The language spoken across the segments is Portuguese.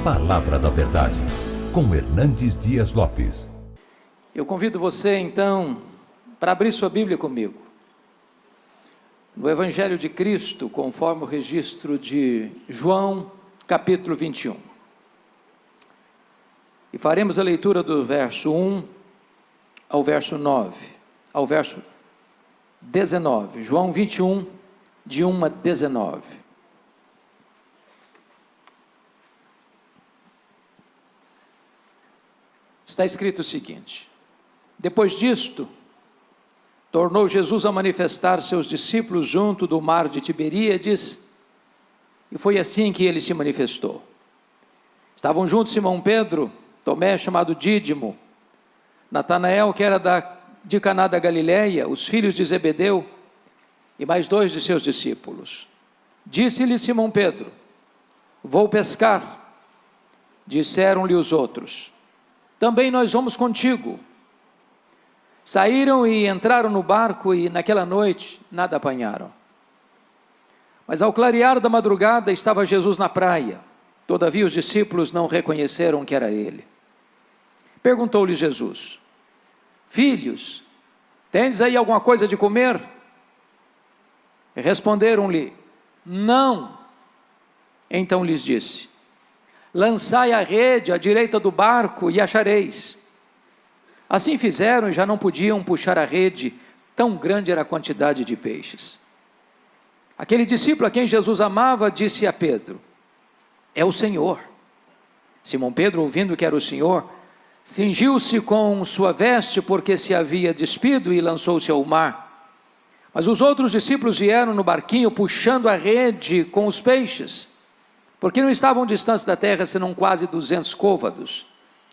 Palavra da Verdade, com Hernandes Dias Lopes. Eu convido você, então, para abrir sua Bíblia comigo, no Evangelho de Cristo, conforme o registro de João, capítulo 21. E faremos a leitura do verso 1 ao verso 9, ao verso 19. João 21, de 1 a 19. Está escrito o seguinte: depois disto, tornou Jesus a manifestar seus discípulos junto do mar de Tiberíades, e foi assim que ele se manifestou. Estavam juntos Simão Pedro, Tomé, chamado Dídimo, Natanael, que era de Caná da Galileia, os filhos de Zebedeu, e mais 2 de seus discípulos. Disse-lhe Simão Pedro: vou pescar. Disseram-lhe os outros: também nós vamos contigo. Saíram e entraram no barco, e naquela noite nada apanharam. Mas ao clarear da madrugada estava Jesus na praia. Todavia os discípulos não reconheceram que era ele. Perguntou-lhe Jesus: filhos, tendes aí alguma coisa de comer? Responderam-lhe: não. Então lhes disse: lançai a rede à direita do barco e achareis. Assim fizeram e já não podiam puxar a rede, tão grande era a quantidade de peixes. Aquele discípulo a quem Jesus amava disse a Pedro: é o Senhor. Simão Pedro, ouvindo que era o Senhor, cingiu-se com sua veste, porque se havia despido, e lançou-se ao mar. Mas os outros discípulos vieram no barquinho, puxando a rede com os peixes, porque não estavam distantes da terra, senão quase 200 côvados,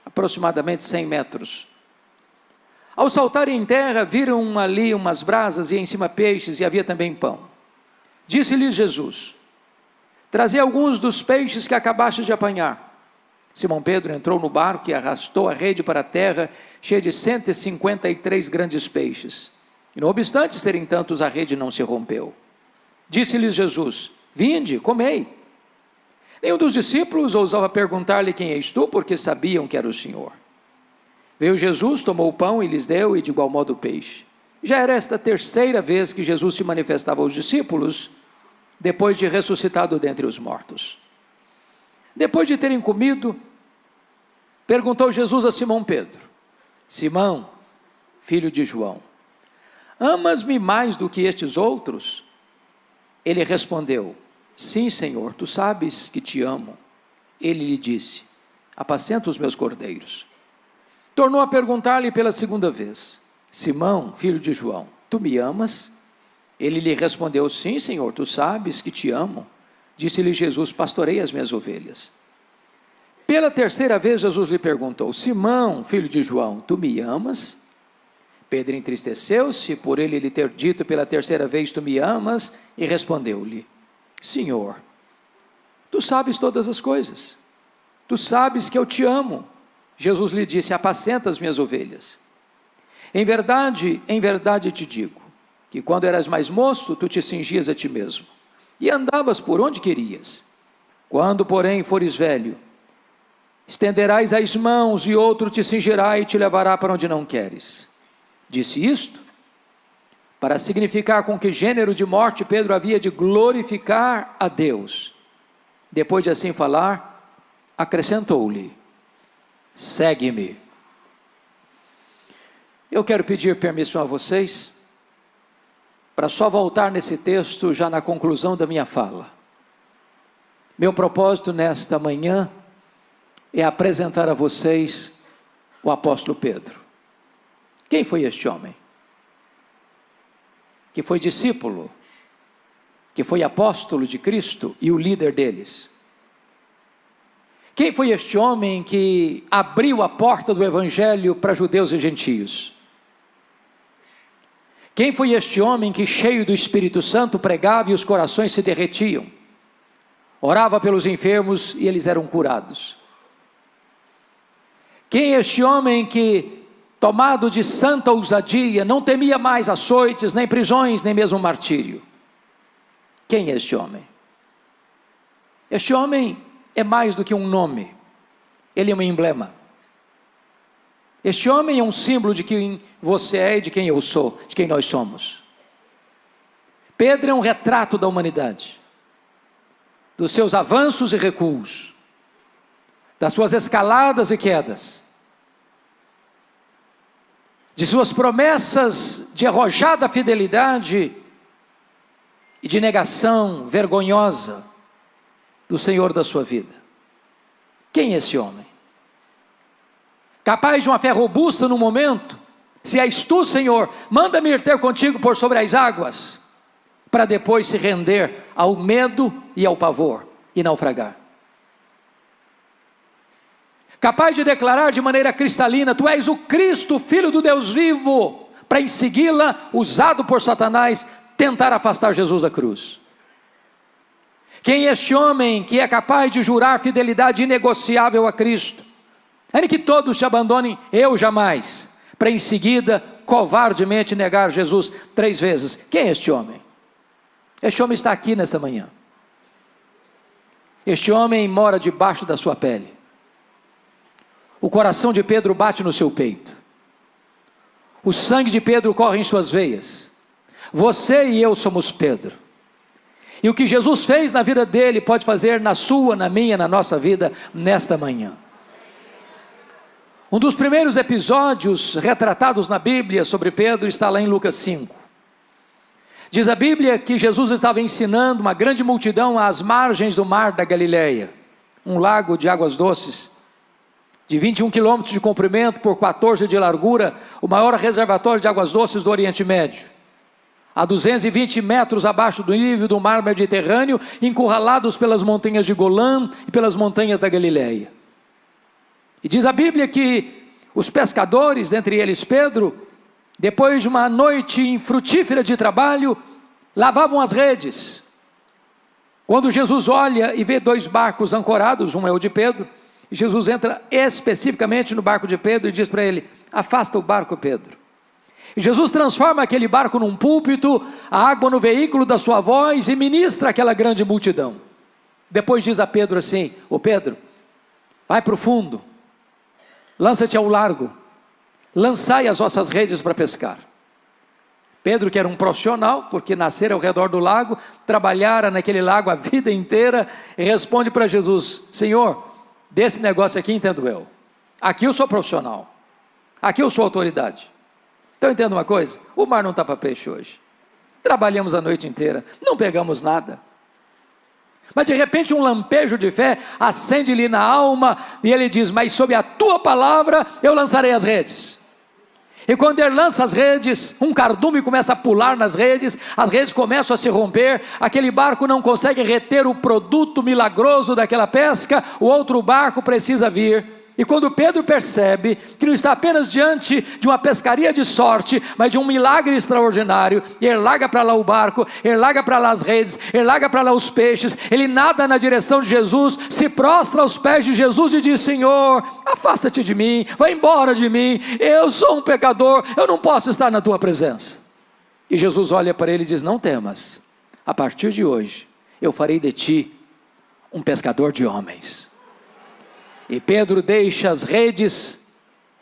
aproximadamente 100 metros. Ao saltarem em terra, viram ali umas brasas, e em cima peixes, e havia também pão. Disse-lhes Jesus: trazei alguns dos peixes que acabastes de apanhar. Simão Pedro entrou no barco e arrastou a rede para a terra, cheia de 153 grandes peixes. E não obstante serem tantos, a rede não se rompeu. Disse-lhes Jesus: vinde, comei. Nenhum dos discípulos ousava perguntar-lhe: quem és tu? Porque sabiam que era o Senhor. Veio Jesus, tomou o pão e lhes deu, e de igual modo o peixe. Já era esta a 3ª vez que Jesus se manifestava aos discípulos, depois de ressuscitado dentre os mortos. Depois de terem comido, perguntou Jesus a Simão Pedro: Simão, filho de João, amas-me mais do que estes outros? Ele respondeu: sim, Senhor, tu sabes que te amo. Ele lhe disse: apacenta os meus cordeiros. Tornou a perguntar-lhe pela 2ª vez: Simão, filho de João, tu me amas? Ele lhe respondeu: sim, Senhor, tu sabes que te amo. Disse-lhe Jesus: pastorei as minhas ovelhas. Pela 3ª vez Jesus lhe perguntou: Simão, filho de João, tu me amas? Pedro entristeceu-se por ele lhe ter dito pela 3ª vez: tu me amas? E respondeu-lhe: Senhor, tu sabes todas as coisas, tu sabes que eu te amo. Jesus lhe disse: apacenta as minhas ovelhas. Em verdade te digo, que quando eras mais moço, tu te cingias a ti mesmo, e andavas por onde querias. Quando, porém, fores velho, estenderás as mãos, e outro te cingirá e te levará para onde não queres. Disse isto para significar com que gênero de morte Pedro havia de glorificar a Deus. Depois de assim falar, acrescentou-lhe: segue-me. Eu quero pedir permissão a vocês para só voltar nesse texto já na conclusão da minha fala. Meu propósito nesta manhã é apresentar a vocês o apóstolo Pedro. Quem foi este homem? Que foi discípulo, que foi apóstolo de Cristo e o líder deles. Quem foi este homem que abriu a porta do evangelho para judeus e gentios? Quem foi este homem que, cheio do Espírito Santo, pregava e os corações se derretiam? Orava pelos enfermos e eles eram curados. Quem é este homem que, tomado de santa ousadia, não temia mais açoites, nem prisões, nem mesmo martírio? Quem é este homem? Este homem é mais do que um nome. ele é um emblema. Este homem é um símbolo de quem você é e de quem eu sou, de quem nós somos. Pedro é um retrato da humanidade, dos seus avanços e recuos, das suas escaladas e quedas, de suas promessas de arrojada fidelidade e de negação vergonhosa do Senhor da sua vida. Quem é esse homem? Capaz de uma fé robusta no momento? Se és tu, Senhor, manda-me ir ter contigo por sobre as águas, para depois se render ao medo e ao pavor e naufragar. Capaz de declarar de maneira cristalina: tu és o Cristo, Filho do Deus vivo, para em segui-la, usado por Satanás, tentar afastar Jesus da cruz. Quem é este homem que é capaz de jurar fidelidade inegociável a Cristo, ainda que todos te abandonem, eu jamais, para em seguida covardemente negar Jesus 3 vezes? Quem é este homem? Este homem está aqui nesta manhã. Este homem mora debaixo da sua pele. O coração de Pedro bate no seu peito. O sangue de Pedro corre em suas veias. Você e eu somos Pedro. E o que Jesus fez na vida dele pode fazer na sua, na minha, na nossa vida nesta manhã. Um dos primeiros episódios retratados na Bíblia sobre Pedro está lá em Lucas 5. Diz a Bíblia que Jesus estava ensinando uma grande multidão às margens do mar da Galileia, um lago de águas doces, de 21 quilômetros de comprimento por 14 de largura, o maior reservatório de águas doces do Oriente Médio, a 220 metros abaixo do nível do mar Mediterrâneo, encurralados pelas montanhas de Golã e pelas montanhas da Galileia. E diz a Bíblia que os pescadores, dentre eles Pedro, depois de uma noite infrutífera de trabalho, lavavam as redes. Quando Jesus olha e vê 2 barcos ancorados, um é o de Pedro, e Jesus entra especificamente no barco de Pedro e diz para ele: afasta o barco, Pedro. E Jesus transforma aquele barco num púlpito, a água no veículo da sua voz e ministra aquela grande multidão. Depois diz a Pedro assim: ô Pedro, vai para o fundo, lança-te ao largo, lançai as vossas redes para pescar. Pedro, que era um profissional, porque nascera ao redor do lago, trabalhara naquele lago a vida inteira, responde para Jesus: Senhor, desse negócio aqui entendo eu. Aqui eu sou profissional, aqui eu sou autoridade. Então entenda uma coisa: o mar não está para peixe hoje. Trabalhamos a noite inteira, não pegamos nada. Mas de repente um lampejo de fé acende-lhe na alma, e ele diz: mas sob a tua palavra eu lançarei as redes. E quando ele lança as redes, um cardume começa a pular nas redes, as redes começam a se romper, aquele barco não consegue reter o produto milagroso daquela pesca, o outro barco precisa vir. E quando Pedro percebe que não está apenas diante de uma pescaria de sorte, mas de um milagre extraordinário, e ele larga para lá o barco, ele larga para lá as redes, ele larga para lá os peixes, ele nada na direção de Jesus, se prostra aos pés de Jesus e diz: Senhor, afasta-te de mim, vai embora de mim, eu sou um pecador, eu não posso estar na tua presença. E Jesus olha para ele e diz: não temas, a partir de hoje eu farei de ti um pescador de homens. E Pedro deixa as redes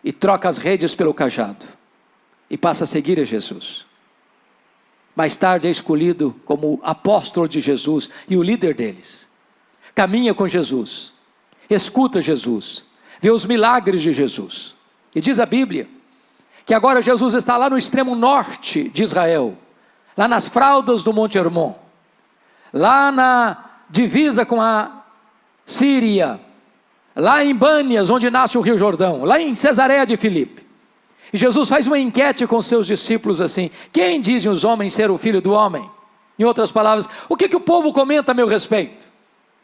e troca as redes pelo cajado e passa a seguir a Jesus. Mais tarde é escolhido como apóstolo de Jesus e o líder deles. Caminha com Jesus, escuta Jesus, vê os milagres de Jesus. E diz a Bíblia que agora Jesus está lá no extremo norte de Israel, lá nas fraldas do Monte Hermon, lá na divisa com a Síria, lá em Bânias, onde nasce o Rio Jordão, lá em Cesareia de Filipe. E Jesus faz uma enquete com seus discípulos assim: quem dizem os homens ser o Filho do Homem? Em outras palavras, o que o povo comenta a meu respeito?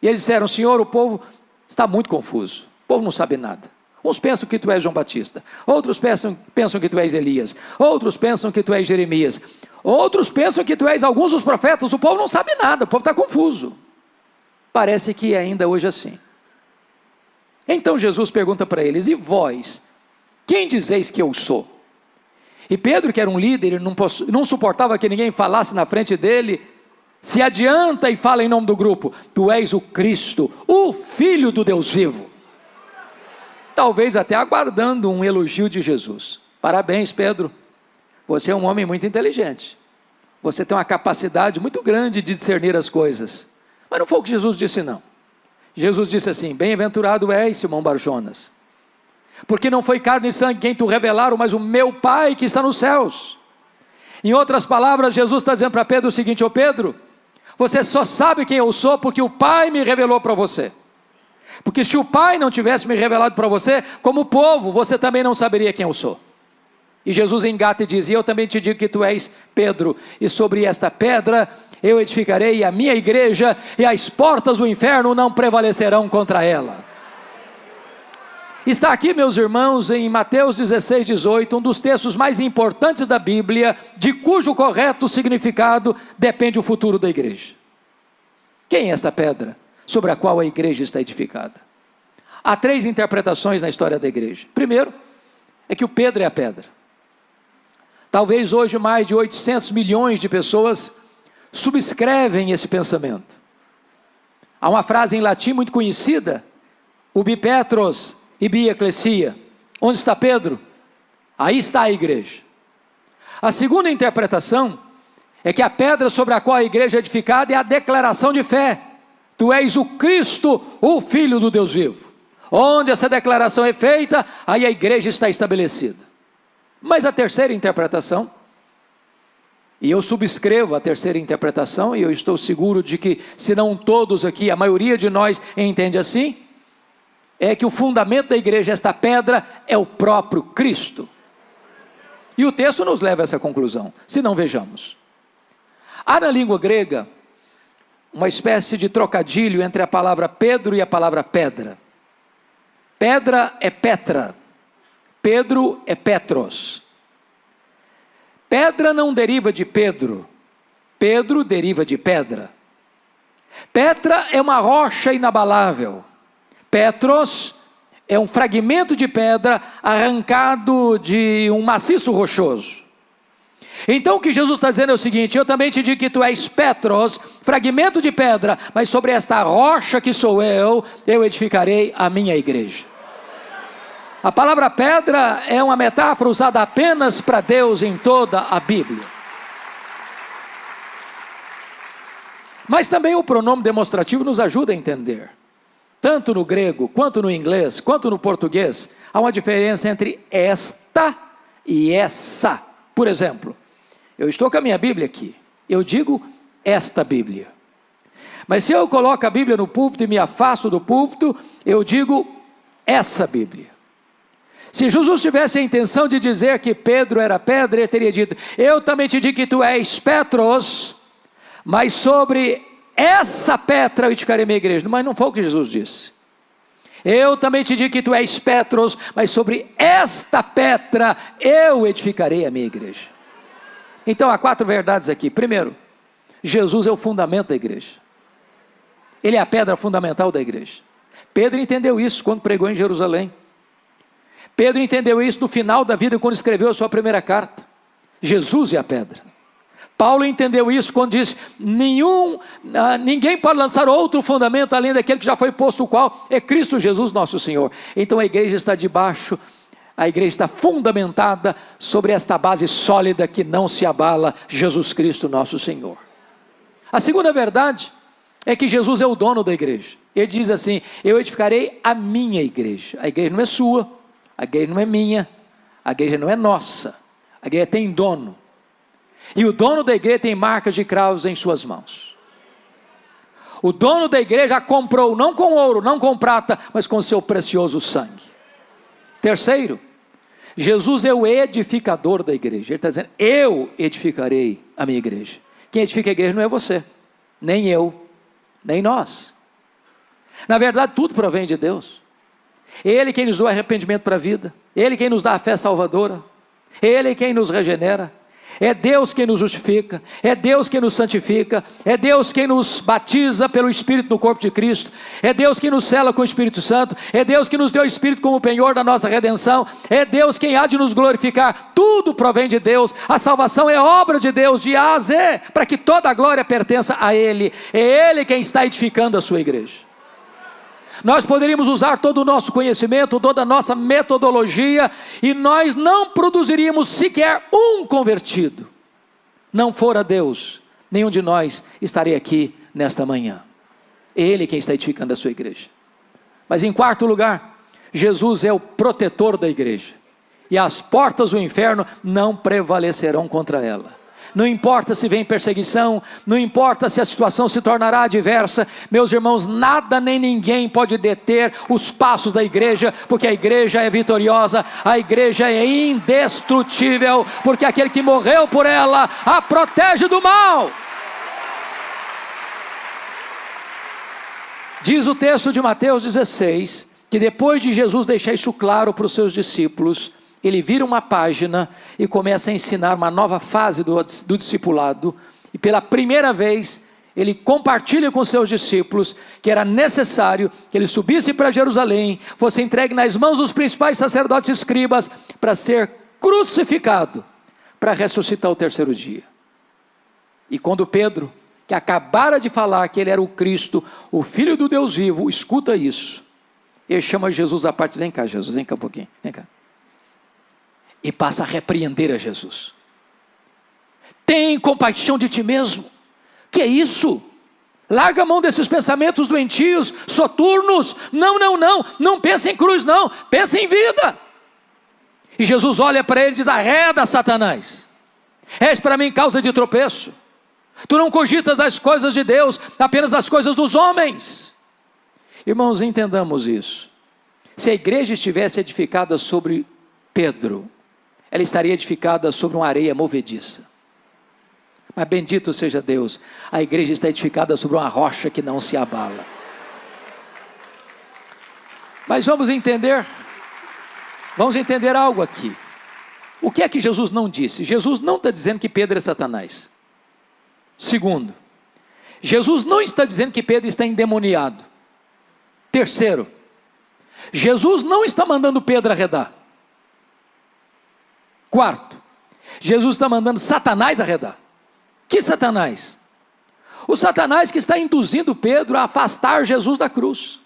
E eles disseram: Senhor, o povo está muito confuso, o povo não sabe nada. Uns pensam que tu és João Batista, outros pensam que tu és Elias, outros pensam que tu és Jeremias, outros pensam que tu és alguns dos profetas. O povo não sabe nada, o povo está confuso. Parece que é ainda hoje assim. Então Jesus pergunta para eles: e vós, quem dizeis que eu sou? E Pedro, que era um líder, ele não suportava que ninguém falasse na frente dele, se adianta e fala em nome do grupo: tu és o Cristo, o Filho do Deus vivo. talvez até aguardando um elogio de Jesus. Parabéns, Pedro, você é um homem muito inteligente, você tem uma capacidade muito grande de discernir as coisas. Mas não foi o que Jesus disse, não. Jesus disse assim: bem-aventurado és, Simão Barjonas, porque não foi carne e sangue quem tu revelaram, mas o meu Pai que está nos céus. Em outras palavras, Jesus está dizendo para Pedro o seguinte: ô Pedro, você só sabe quem eu sou porque o Pai me revelou para você. Porque se o Pai não tivesse me revelado para você, como povo, você também não saberia quem eu sou. E Jesus engata e diz: e eu também te digo que tu és Pedro, e sobre esta pedra eu edificarei a minha igreja, e as portas do inferno não prevalecerão contra ela. Está aqui, meus irmãos, em Mateus 16, 18, um dos textos mais importantes da Bíblia, de cujo correto significado depende o futuro da igreja. Quem é esta pedra sobre a qual a igreja está edificada? Há 3 interpretações na história da igreja. Primeiro, é que o Pedro é a pedra. Talvez hoje mais de 800 milhões de pessoas subscrevem esse pensamento. Há uma frase em latim muito conhecida: ubi Petros ibi ecclesia. Onde está Pedro? Aí está a igreja. A segunda interpretação é que a pedra sobre a qual a igreja é edificada é a declaração de fé: tu és o Cristo, o Filho do Deus vivo. Onde essa declaração é feita, aí a igreja está estabelecida. Mas a terceira interpretação, e eu subscrevo a terceira interpretação, e eu estou seguro de que, se não todos aqui, a maioria de nós entende assim, é que o fundamento da igreja, esta pedra, é o próprio Cristo. E o texto nos leva a essa conclusão, se não vejamos. Há na língua grega uma espécie de trocadilho entre a palavra Pedro e a palavra pedra. Pedra é Petra, Pedro é Petros. Pedra não deriva de Pedro, Pedro deriva de pedra. Petra é uma rocha inabalável, Petros é um fragmento de pedra arrancado de um maciço rochoso. Então o que Jesus está dizendo é o seguinte: eu também te digo que tu és Petros, fragmento de pedra, mas sobre esta rocha que sou eu edificarei a minha igreja. A palavra pedra é uma metáfora usada apenas para Deus em toda a Bíblia. Mas também o pronome demonstrativo nos ajuda a entender. Tanto no grego, quanto no inglês, quanto no português, há uma diferença entre esta e essa. Por exemplo, eu estou com a minha Bíblia aqui, eu digo esta Bíblia. Mas se eu coloco a Bíblia no púlpito e me afasto do púlpito, eu digo essa Bíblia. Se Jesus tivesse a intenção de dizer que Pedro era pedra, ele teria dito: eu também te digo que tu és Petros, mas sobre essa pedra eu edificarei minha igreja. Mas não foi o que Jesus disse. Eu também te digo que tu és Petros, mas sobre esta pedra eu edificarei a minha igreja. Então há 4 verdades aqui. Primeiro, Jesus é o fundamento da igreja. Ele é a pedra fundamental da igreja. Pedro entendeu isso quando pregou em Jerusalém. Pedro entendeu isso no final da vida, quando escreveu a sua primeira carta. Jesus é a pedra. Paulo entendeu isso quando disse: ninguém pode lançar outro fundamento além daquele que já foi posto, o qual é Cristo Jesus nosso Senhor. Então a igreja está debaixo, a igreja está fundamentada sobre esta base sólida que não se abala: Jesus Cristo nosso Senhor. A segunda verdade é que Jesus é o dono da igreja. Ele diz assim: eu edificarei a minha igreja. A igreja não é sua, a igreja não é minha, a igreja não é nossa, a igreja tem dono. E o dono da igreja tem marcas de cravos em suas mãos. O dono da igreja a comprou não com ouro, não com prata, mas com seu precioso sangue. Terceiro, Jesus é o edificador da igreja. Ele está dizendo: eu edificarei a minha igreja. Quem edifica a igreja não é você, nem eu, nem nós. Na verdade, tudo provém de Deus. Ele quem nos dá arrependimento para a vida, Ele quem nos dá a fé salvadora, Ele quem nos regenera. É Deus quem nos justifica, é Deus quem nos santifica, é Deus quem nos batiza pelo Espírito no corpo de Cristo, é Deus quem nos sela com o Espírito Santo, é Deus que nos deu o Espírito como penhor da nossa redenção, é Deus quem há de nos glorificar. Tudo provém de Deus, a salvação é obra de Deus de A a Z, para que toda a glória pertença a Ele. É Ele quem está edificando a sua igreja. Nós poderíamos usar todo o nosso conhecimento, toda a nossa metodologia, e nós não produziríamos sequer um convertido. Não fora Deus, nenhum de nós estaria aqui nesta manhã. Ele quem está edificando a sua igreja. Mas em quarto lugar, Jesus é o protetor da igreja, e as portas do inferno não prevalecerão contra ela. Não importa se vem perseguição, não importa se a situação se tornará adversa, meus irmãos, nada nem ninguém pode deter os passos da igreja, porque a igreja é vitoriosa, a igreja é indestrutível, porque aquele que morreu por ela a protege do mal. Diz o texto de Mateus 16, que depois de Jesus deixar isso claro para os seus discípulos, ele vira uma página e começa a ensinar uma nova fase do discipulado, e pela primeira vez, ele compartilha com seus discípulos, que era necessário que ele subisse para Jerusalém, fosse entregue nas mãos dos principais sacerdotes e escribas, para ser crucificado, para ressuscitar ao terceiro dia. E quando Pedro, que acabara de falar que ele era o Cristo, o Filho do Deus vivo, escuta isso, ele chama Jesus à parte, vem cá Jesus, vem cá um pouquinho, vem cá. E passa a repreender a Jesus. Tem compaixão de ti mesmo. Que é isso? Larga a mão desses pensamentos doentios, soturnos. Não pensa em cruz não, pensa em vida. E Jesus olha para ele e diz: arreda, Satanás, és para mim causa de tropeço. Tu não cogitas as coisas de Deus, apenas as coisas dos homens. Irmãos, entendamos isso. Se a igreja estivesse edificada sobre Pedro, ela estaria edificada sobre uma areia movediça. Mas bendito seja Deus, a igreja está edificada sobre uma rocha que não se abala. Mas vamos entender algo aqui. O que é que Jesus não disse? Jesus não está dizendo que Pedro é Satanás. Segundo, Jesus não está dizendo que Pedro está endemoniado. Terceiro, Jesus não está mandando Pedro arredar. Quarto, Jesus está mandando Satanás arredar. Que Satanás? O Satanás que está induzindo Pedro a afastar Jesus da cruz.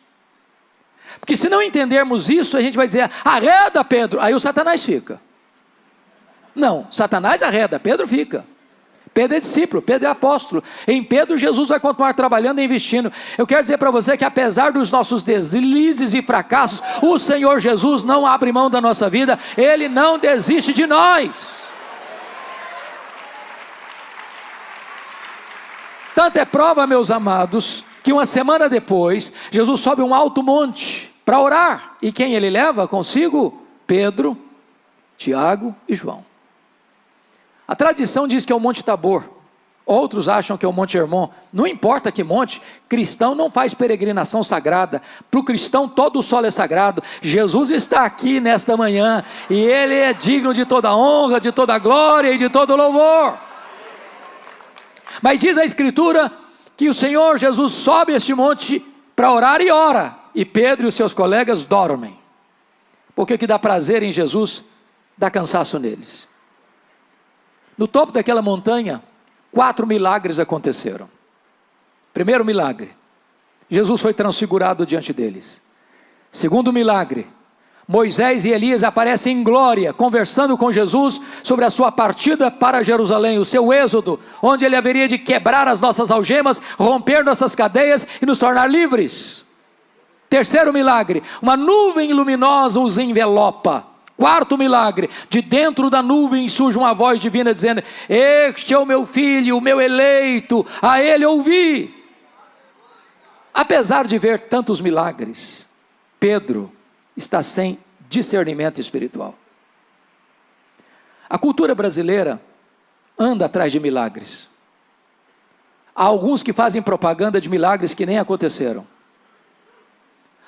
Porque se não entendermos isso, a gente vai dizer: arreda Pedro, aí o Satanás fica. Não, Satanás arreda, Pedro fica. Pedro é discípulo, Pedro é apóstolo. Em Pedro, Jesus vai continuar trabalhando e investindo. Eu quero dizer para você que apesar dos nossos deslizes e fracassos, o Senhor Jesus não abre mão da nossa vida, Ele não desiste de nós. Tanto é prova, meus amados, que uma semana depois, Jesus sobe um alto monte para orar. E quem Ele leva consigo? Pedro, Tiago e João. A tradição diz que é o Monte Tabor, outros acham que é o Monte Hermon. Não importa que monte, cristão não faz peregrinação sagrada. Para o cristão todo o solo é sagrado. Jesus está aqui nesta manhã, e Ele é digno de toda honra, de toda glória e de todo louvor. Mas diz a Escritura que o Senhor Jesus sobe este monte para orar e ora, e Pedro e os seus colegas dormem, porque o que dá prazer em Jesus, dá cansaço neles. No topo daquela montanha, 4 milagres aconteceram. Primeiro milagre, Jesus foi transfigurado diante deles. Segundo milagre, Moisés e Elias aparecem em glória, conversando com Jesus sobre a sua partida para Jerusalém, o seu êxodo, onde ele haveria de quebrar as nossas algemas, romper nossas cadeias e nos tornar livres. Terceiro milagre, uma nuvem luminosa os envelopa. Quarto milagre, de dentro da nuvem surge uma voz divina dizendo: este é o meu filho, o meu eleito, a ele ouvi. Apesar de ver tantos milagres, Pedro está sem discernimento espiritual. A cultura brasileira anda atrás de milagres. Há alguns que fazem propaganda de milagres que nem aconteceram.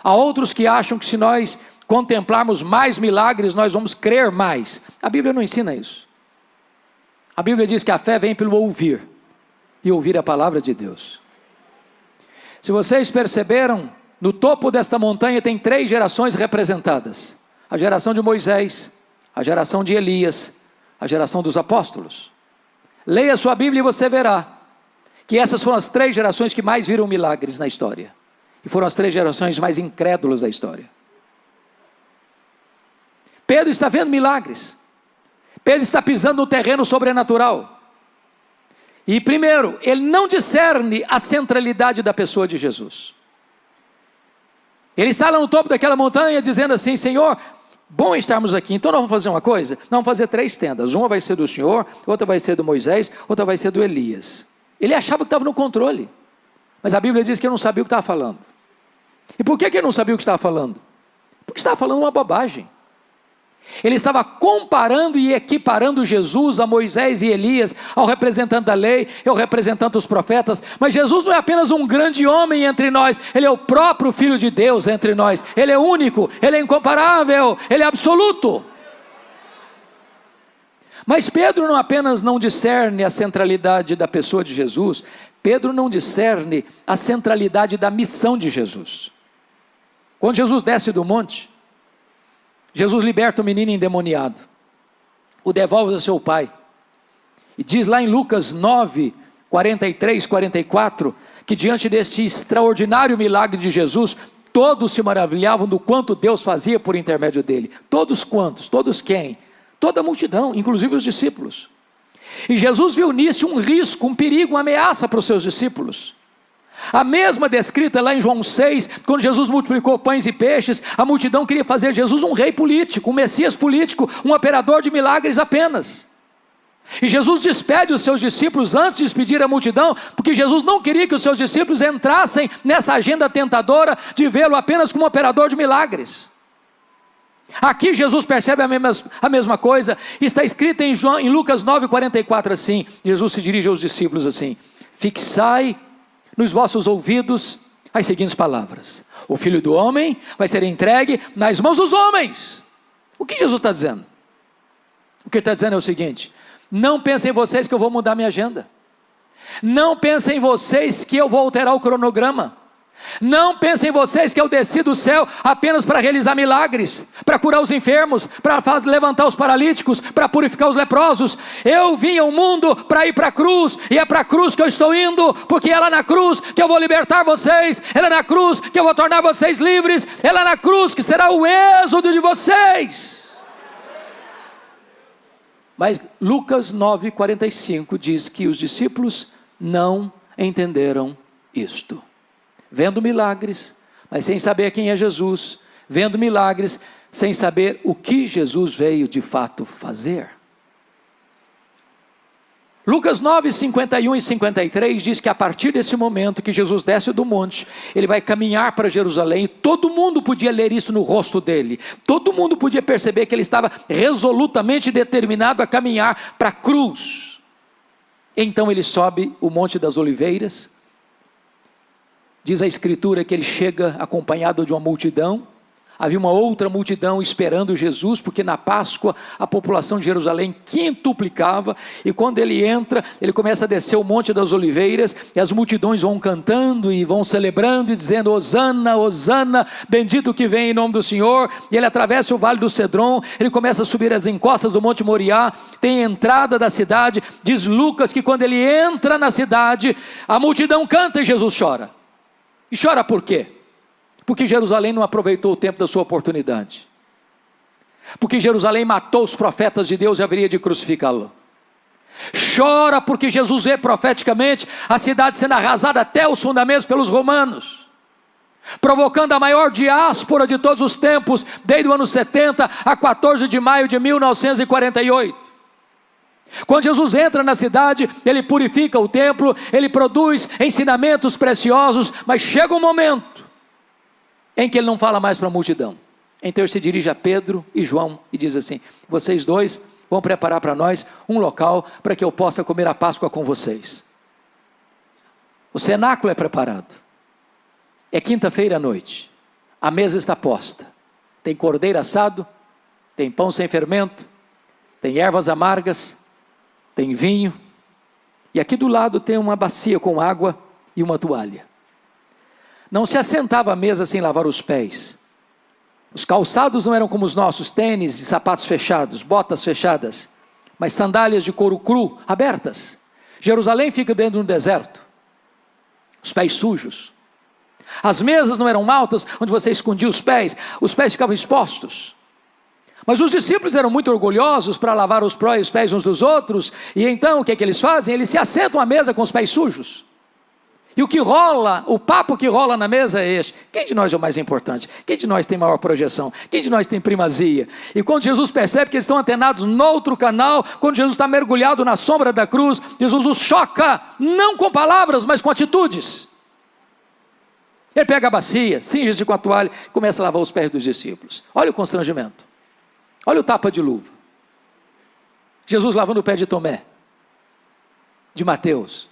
Há outros que acham que se nós contemplarmos mais milagres, nós vamos crer mais. A Bíblia não ensina isso. A Bíblia diz que a fé vem pelo ouvir, e ouvir a palavra de Deus. Se vocês perceberam, no topo desta montanha tem 3 gerações representadas: a geração de Moisés, a geração de Elias, a geração dos apóstolos. Leia sua Bíblia e você verá que essas foram as 3 gerações que mais viram milagres na história. E foram as 3 gerações mais incrédulas da história. Pedro está vendo milagres. Pedro está pisando no terreno sobrenatural. E primeiro, ele não discerne a centralidade da pessoa de Jesus. Ele está lá no topo daquela montanha dizendo assim: Senhor, bom estarmos aqui, então nós vamos fazer uma coisa, nós vamos fazer 3 tendas, uma vai ser do Senhor, outra vai ser do Moisés, outra vai ser do Elias. Ele achava que estava no controle, mas a Bíblia diz que ele não sabia o que estava falando. E por que ele não sabia o que estava falando? Porque estava falando uma bobagem. Ele estava comparando e equiparando Jesus a Moisés e Elias, ao representante da lei, ao representante dos profetas. Mas Jesus não é apenas um grande homem entre nós, Ele é o próprio Filho de Deus entre nós. Ele é único, Ele é incomparável, Ele é absoluto. Mas Pedro não apenas não discerne a centralidade da pessoa de Jesus, Pedro não discerne a centralidade da missão de Jesus. Quando Jesus desce do monte, Jesus liberta o menino endemoniado, o devolve ao seu pai, e diz lá em Lucas 9, 43, 44, que diante desse extraordinário milagre de Jesus, todos se maravilhavam do quanto Deus fazia por intermédio dele. Todos quantos? Todos quem? Toda a multidão, inclusive os discípulos. E Jesus viu nisso um risco, um perigo, uma ameaça para os seus discípulos. A mesma descrita lá em João 6, quando Jesus multiplicou pães e peixes, a multidão queria fazer Jesus um rei político, um Messias político, um operador de milagres apenas. E Jesus despede os seus discípulos antes de despedir a multidão, porque Jesus não queria que os seus discípulos entrassem nessa agenda tentadora de vê-lo apenas como operador de milagres. Aqui Jesus percebe a mesma coisa, está escrito em Lucas 9, 44 assim, Jesus se dirige aos discípulos assim: fixai nos vossos ouvidos as seguintes palavras: o Filho do Homem vai ser entregue nas mãos dos homens. O que Jesus está dizendo? O que ele está dizendo é o seguinte: não pensem vocês que eu vou mudar minha agenda. Não pensem vocês que eu vou alterar o cronograma. Não pensem vocês que eu desci do céu apenas para realizar milagres, para curar os enfermos, para levantar os paralíticos, para purificar os leprosos. Eu vim ao mundo para ir para a cruz, e é para a cruz que eu estou indo, porque é lá na cruz que eu vou libertar vocês, é lá na cruz que eu vou tornar vocês livres, é lá na cruz que será o êxodo de vocês. Mas Lucas 9, 45 diz que os discípulos não entenderam isto. Vendo milagres, mas sem saber quem é Jesus, vendo milagres, sem saber o que Jesus veio de fato fazer. Lucas 9, 51 e 53 diz que a partir desse momento que Jesus desce do monte, ele vai caminhar para Jerusalém, e todo mundo podia ler isso no rosto dele, todo mundo podia perceber que ele estava resolutamente determinado a caminhar para a cruz. Então ele sobe o Monte das Oliveiras. Diz a Escritura que ele chega acompanhado de uma multidão. Havia uma outra multidão esperando Jesus, porque na Páscoa a população de Jerusalém quintuplicava, e quando ele entra, ele começa a descer o Monte das Oliveiras, e as multidões vão cantando e vão celebrando e dizendo: Hosana, Hosana, bendito que vem em nome do Senhor. E ele atravessa o Vale do Cedron, ele começa a subir as encostas do Monte Moriá, tem a entrada da cidade. Diz Lucas que quando ele entra na cidade, a multidão canta e Jesus chora. E chora por quê? Porque Jerusalém não aproveitou o tempo da sua oportunidade. Porque Jerusalém matou os profetas de Deus e haveria de crucificá-lo. Chora porque Jesus vê profeticamente a cidade sendo arrasada até os fundamentos pelos romanos, provocando a maior diáspora de todos os tempos, desde o ano 70 a 14 de maio de 1948. Quando Jesus entra na cidade, ele purifica o templo, ele produz ensinamentos preciosos, mas chega um momento em que ele não fala mais para a multidão. Então ele se dirige a Pedro e João e diz assim: vocês dois vão preparar para nós um local para que eu possa comer a Páscoa com vocês. O cenáculo é preparado, é quinta-feira à noite, a mesa está posta, tem cordeiro assado, tem pão sem fermento, tem ervas amargas, tem vinho, e aqui do lado tem uma bacia com água e uma toalha. Não se assentava à mesa sem lavar os pés. Os calçados não eram como os nossos, tênis e sapatos fechados, botas fechadas, mas sandálias de couro cru, abertas. Jerusalém fica dentro de um deserto, os pés sujos. As mesas não eram altas, onde você escondia os pés ficavam expostos. Mas os discípulos eram muito orgulhosos para lavar os pés uns dos outros, e então o que eles fazem? Eles se assentam à mesa com os pés sujos. E o papo que rola na mesa é este: quem de nós é o mais importante? Quem de nós tem maior projeção? Quem de nós tem primazia? E quando Jesus percebe que eles estão antenados noutro canal, quando Jesus está mergulhado na sombra da cruz, Jesus os choca, não com palavras, mas com atitudes. Ele pega a bacia, cinge-se com a toalha e começa a lavar os pés dos discípulos. Olha o constrangimento, olha o tapa de luva. Jesus lavando o pé de Tomé, de Mateus,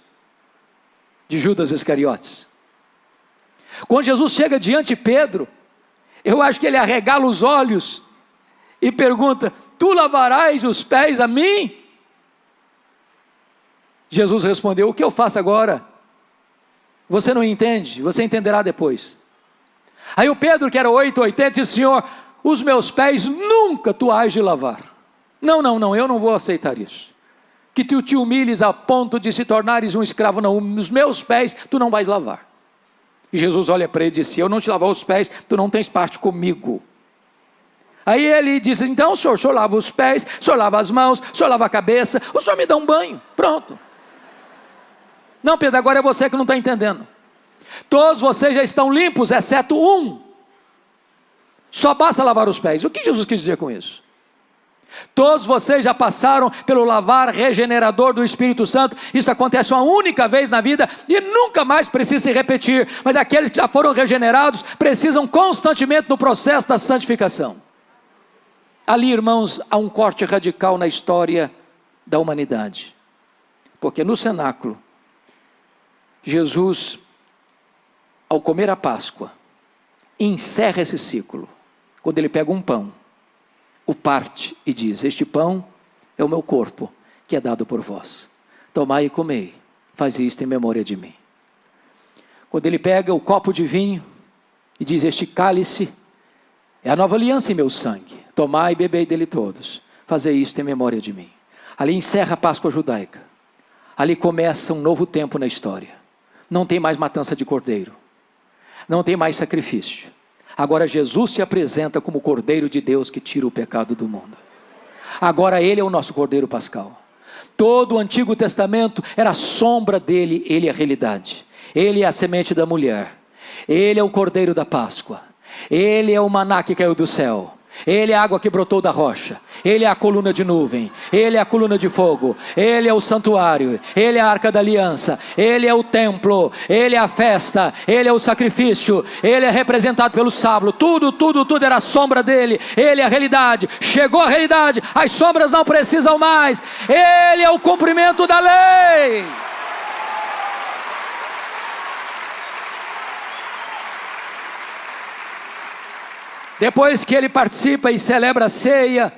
de Judas Iscariotes. Quando Jesus chega diante de Pedro, eu acho que ele arregala os olhos e pergunta: tu lavarás os pés a mim? Jesus respondeu: o que eu faço agora? Você não entende, você entenderá depois. Aí o Pedro, que era 880, disse: Senhor, os meus pés nunca tu hás de lavar. Não, eu não vou aceitar isso. Que tu te humilhes a ponto de se tornares um escravo, não, os meus pés tu não vais lavar. E Jesus olha para ele e diz: se eu não te lavar os pés, tu não tens parte comigo. Aí ele diz: então o senhor lava os pés, o senhor lava as mãos, o senhor lava a cabeça, o senhor me dá um banho, pronto. Não, Pedro, agora é você que não está entendendo. Todos vocês já estão limpos, exceto um. Só basta lavar os pés. O que Jesus quis dizer com isso? Todos vocês já passaram pelo lavar regenerador do Espírito Santo. Isso acontece uma única vez na vida e nunca mais precisa se repetir. Mas aqueles que já foram regenerados precisam constantemente no processo da santificação. Ali, irmãos, há um corte radical na história da humanidade. Porque no cenáculo, Jesus, ao comer a Páscoa, encerra esse ciclo. Quando ele pega um pão, o parte e diz: este pão é o meu corpo, que é dado por vós. Tomai e comei, faz isto em memória de mim. Quando ele pega o copo de vinho e diz: este cálice é a nova aliança em meu sangue. Tomai e bebei dele todos, fazei isto em memória de mim. Ali encerra a Páscoa judaica. Ali começa um novo tempo na história. Não tem mais matança de cordeiro, não tem mais sacrifício. Agora Jesus se apresenta como o Cordeiro de Deus que tira o pecado do mundo. Agora ele é o nosso Cordeiro Pascal. Todo o Antigo Testamento era a sombra dele, ele é a realidade. Ele é a semente da mulher, ele é o Cordeiro da Páscoa, ele é o maná que caiu do céu, ele é a água que brotou da rocha, ele é a coluna de nuvem, ele é a coluna de fogo, ele é o santuário, ele é a arca da aliança, ele é o templo, ele é a festa, ele é o sacrifício, ele é representado pelo sábado. Tudo era a sombra dele. Ele é a realidade. Chegou a realidade, as sombras não precisam mais. Ele é o cumprimento da lei. Depois que ele participa e celebra a ceia,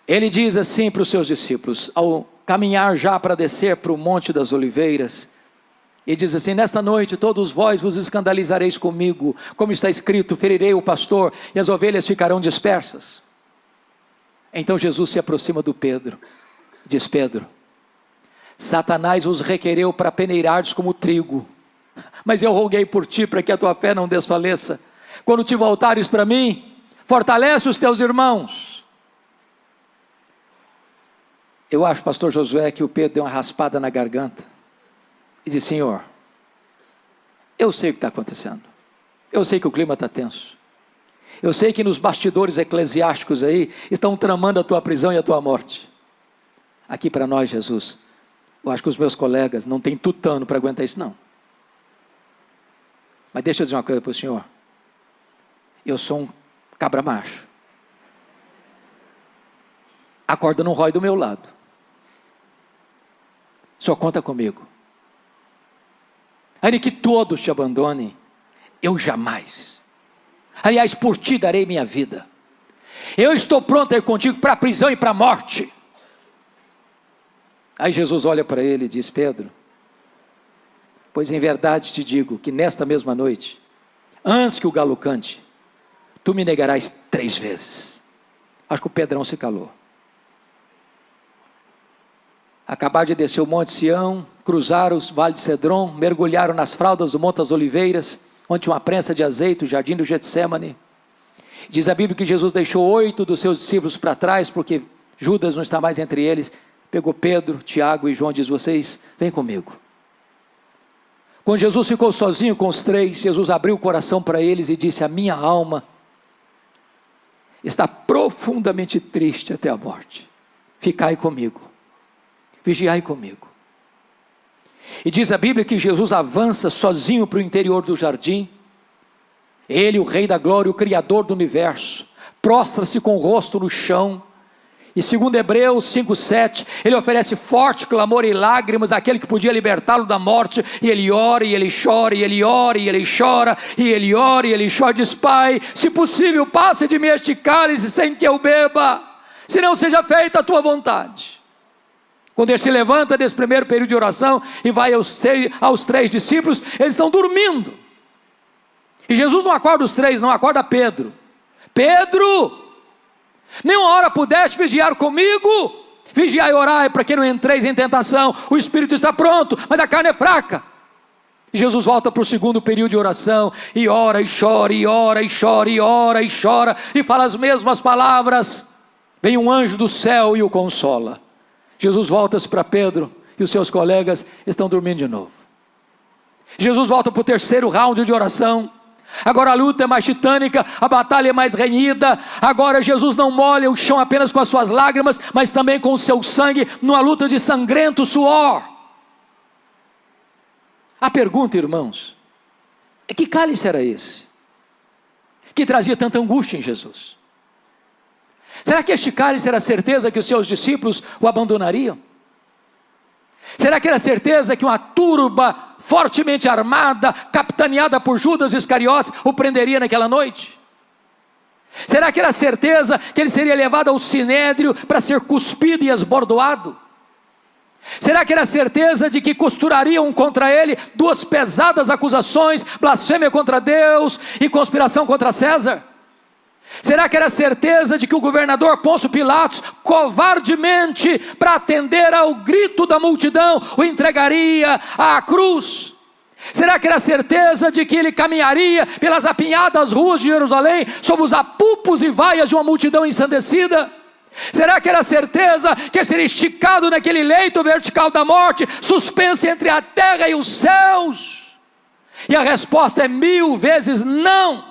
ele diz assim para os seus discípulos, ao caminhar já para descer para o Monte das Oliveiras, e diz assim: nesta noite todos vós vos escandalizareis comigo, como está escrito: ferirei o pastor e as ovelhas ficarão dispersas. Então Jesus se aproxima do Pedro, diz: Pedro, Satanás os requereu para peneirares como trigo, mas eu roguei por ti para que a tua fé não desfaleça. Quando te voltares para mim, fortalece os teus irmãos. Eu acho, pastor Josué, que o Pedro deu uma raspada na garganta e disse: Senhor, eu sei o que está acontecendo, eu sei que o clima está tenso, eu sei que nos bastidores eclesiásticos aí estão tramando a tua prisão e a tua morte. Aqui para nós, Jesus, eu acho que os meus colegas não têm tutano para aguentar isso não. Mas deixa eu dizer uma coisa para o senhor: eu sou um cabra macho, a corda não rói do meu lado, o senhor conta comigo. Ainda que todos te abandonem, eu jamais, aliás, por ti darei minha vida. Eu estou pronto a ir contigo para a prisão e para a morte. Aí Jesus olha para ele e diz: Pedro, pois em verdade te digo que nesta mesma noite, antes que o galo cante, tu me negarás 3 vezes. Acho que o Pedrão se calou. Acabaram de descer o Monte Sião, cruzaram o Vale de Cedron, mergulharam nas fraldas do Monte das Oliveiras, onde tinha uma prensa de azeite, o jardim do Getsêmani. Diz a Bíblia que Jesus deixou 8 dos seus discípulos para trás, porque Judas não está mais entre eles. Pegou Pedro, Tiago e João e diz: vocês, vem comigo. Quando Jesus ficou sozinho com os 3, Jesus abriu o coração para eles e disse: a minha alma está profundamente triste até a morte. Ficai comigo, vigiai comigo. E diz a Bíblia que Jesus avança sozinho para o interior do jardim. Ele, o Rei da Glória, o Criador do Universo, prostra-se com o rosto no chão. E segundo Hebreus 5:7, ele oferece forte clamor e lágrimas àquele que podia libertá-lo da morte. E ele ora, e ele chora, e ele ora, e ele chora, e ele ora, e ele chora. Diz: Pai, se possível, passe de mim este cálice sem que eu beba, se não seja feita a tua vontade. Quando ele se levanta desse primeiro período de oração e vai aos 3 discípulos, eles estão dormindo. E Jesus não acorda os 3, não, acorda Pedro. Pedro, nenhuma hora pudeste vigiar comigo? Vigiai e orai para que não entreis em tentação. O espírito está pronto, mas a carne é fraca. E Jesus volta para o segundo período de oração, e ora e chora, e ora e chora, e ora e chora, e fala as mesmas palavras. Vem um anjo do céu e o consola. Jesus volta-se para Pedro, e os seus colegas estão dormindo de novo. Jesus volta para o terceiro round de oração. Agora a luta é mais titânica, a batalha é mais renhida. Agora Jesus não molha o chão apenas com as suas lágrimas, mas também com o seu sangue, numa luta de sangrento suor. A pergunta, irmãos, é: que cálice era esse que trazia tanta angústia em Jesus? Será que este cálice era a certeza que os seus discípulos o abandonariam? Será que era a certeza que uma turba fortemente armada, capitaneada por Judas Iscariotes, o prenderia naquela noite? Será que era a certeza que ele seria levado ao sinédrio para ser cuspido e esbordoado? Será que era a certeza de que costurariam contra ele 2 pesadas acusações: blasfêmia contra Deus e conspiração contra César? Será que era a certeza de que o governador Pôncio Pilatos, covardemente, para atender ao grito da multidão, o entregaria à cruz? Será que era a certeza de que ele caminharia pelas apinhadas ruas de Jerusalém, sob os apupos e vaias de uma multidão ensandecida? Será que era a certeza que ele seria esticado naquele leito vertical da morte, suspenso entre a terra e os céus? E a resposta é 1000 vezes não.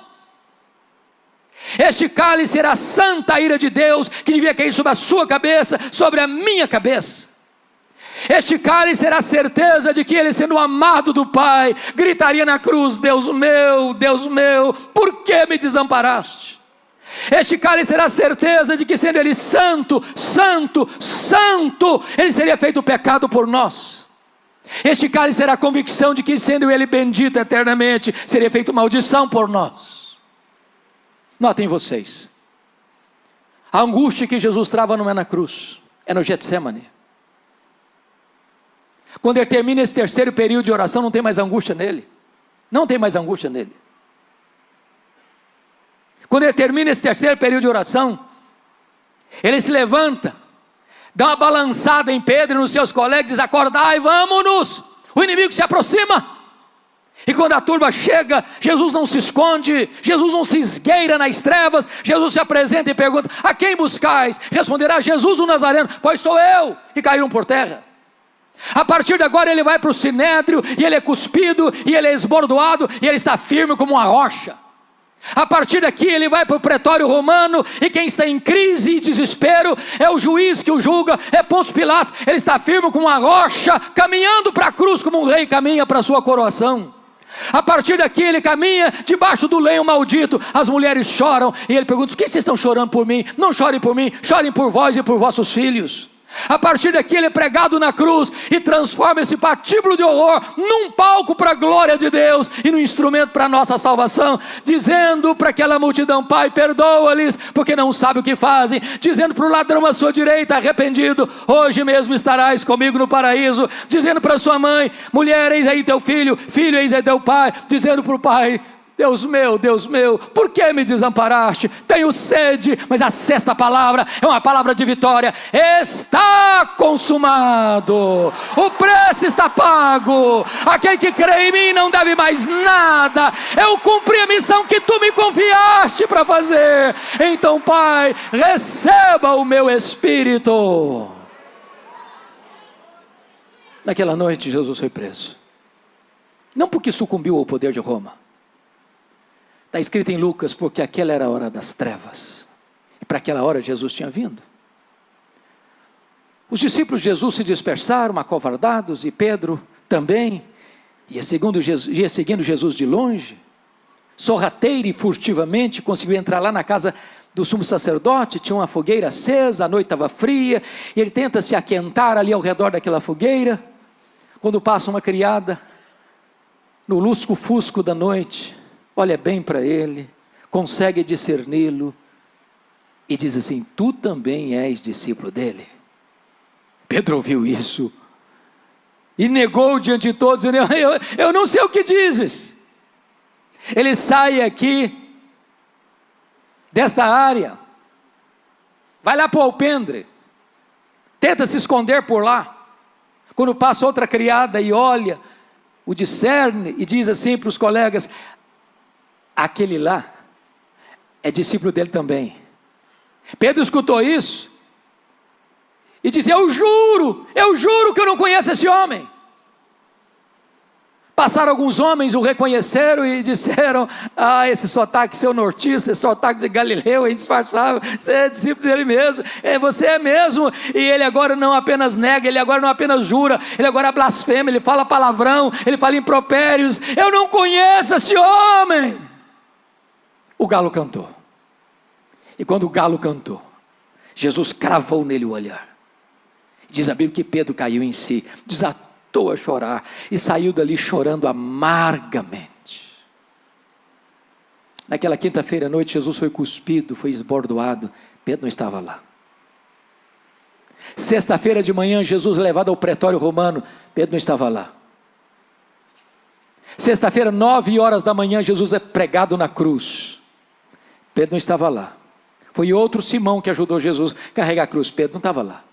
Este cálice era a santa ira de Deus, que devia cair sobre a sua cabeça, sobre a minha cabeça. Este cálice era a certeza de que ele, sendo amado do Pai, gritaria na cruz: Deus meu, por que me desamparaste? Este cálice era a certeza de que, sendo ele santo, santo, santo, ele seria feito pecado por nós. Este cálice era a convicção de que, sendo ele bendito eternamente, seria feito maldição por nós. Notem vocês, a angústia que Jesus trava não é na cruz, é no Getsêmani. Quando ele termina esse terceiro período de oração, não tem mais angústia nele. Não tem mais angústia nele. Quando ele termina esse terceiro período de oração, ele se levanta, dá uma balançada em Pedro e nos seus colegas, diz: acordai, vamos-nos, o inimigo se aproxima. E quando a turba chega, Jesus não se esconde, Jesus não se esgueira nas trevas. Jesus se apresenta e pergunta: a quem buscais? Responderá: Jesus o Nazareno. Pois sou eu. E caíram por terra. A partir de agora ele vai para o sinédrio, e ele é cuspido, e ele é esbordoado, e ele está firme como uma rocha. A partir daqui ele vai para o pretório romano, e quem está em crise e desespero é o juiz que o julga, é Pôncio Pilatos. Ele está firme como uma rocha, caminhando para a cruz como um rei caminha para a sua coroação. A partir daqui ele caminha debaixo do lenho maldito. As mulheres choram, e ele pergunta: por que vocês estão chorando por mim? Não chorem por mim, chorem por vós e por vossos filhos. A partir daqui ele é pregado na cruz e transforma esse patíbulo de horror num palco para a glória de Deus e num instrumento para a nossa salvação, dizendo para aquela multidão: Pai, perdoa-lhes, porque não sabem o que fazem. Dizendo para o ladrão à sua direita: arrependido, hoje mesmo estarás comigo no paraíso. Dizendo para sua mãe: mulher, eis aí teu filho, filho, eis aí teu pai. Dizendo para o pai: Deus meu, por que me desamparaste? Tenho sede. Mas a sexta palavra é uma palavra de vitória: está consumado, o preço está pago, aquele que crê em mim não deve mais nada, eu cumpri a missão que tu me confiaste para fazer. Então, Pai, receba o meu espírito. Naquela noite Jesus foi preso, não porque sucumbiu ao poder de Roma. Está escrito em Lucas, porque aquela era a hora das trevas, e para aquela hora Jesus tinha vindo. Os discípulos de Jesus se dispersaram, acovardados, e Pedro também, ia seguindo Jesus de longe, sorrateiro e furtivamente, conseguiu entrar lá na casa do sumo sacerdote. Tinha uma fogueira acesa, a noite estava fria, e ele tenta se aquentar ali ao redor daquela fogueira, quando passa uma criada, no lusco-fusco da noite, olha bem para ele, consegue discerni-lo, e diz assim: tu também és discípulo dele? Pedro ouviu isso, e negou diante de todos, dizendo: eu não sei o que dizes. Ele sai aqui, desta área, vai lá para o alpendre, tenta se esconder por lá, quando passa outra criada e olha, o discerne e diz assim para os colegas: aquele lá é discípulo dele também. Pedro escutou isso e disse: eu juro que eu não conheço esse homem. Passaram alguns homens, o reconheceram e disseram: esse sotaque seu nortista, esse sotaque de Galileu, é indisfarçável, você é discípulo dele mesmo, você é mesmo. E ele agora não apenas nega, ele agora não apenas jura, ele agora blasfema, ele fala palavrão, ele fala impropérios. Eu não conheço esse homem. O galo cantou, e quando o galo cantou, Jesus cravou nele o olhar. Diz a Bíblia que Pedro caiu em si, desatou a chorar e saiu dali chorando amargamente. Naquela quinta-feira à noite, Jesus foi cuspido, foi esbordoado. Pedro não estava lá. Sexta-feira de manhã, Jesus levado ao pretório romano. Pedro não estava lá. Sexta-feira, 9h da manhã, Jesus é pregado na cruz. Pedro não estava lá. Foi outro Simão que ajudou Jesus a carregar a cruz. Pedro não estava lá.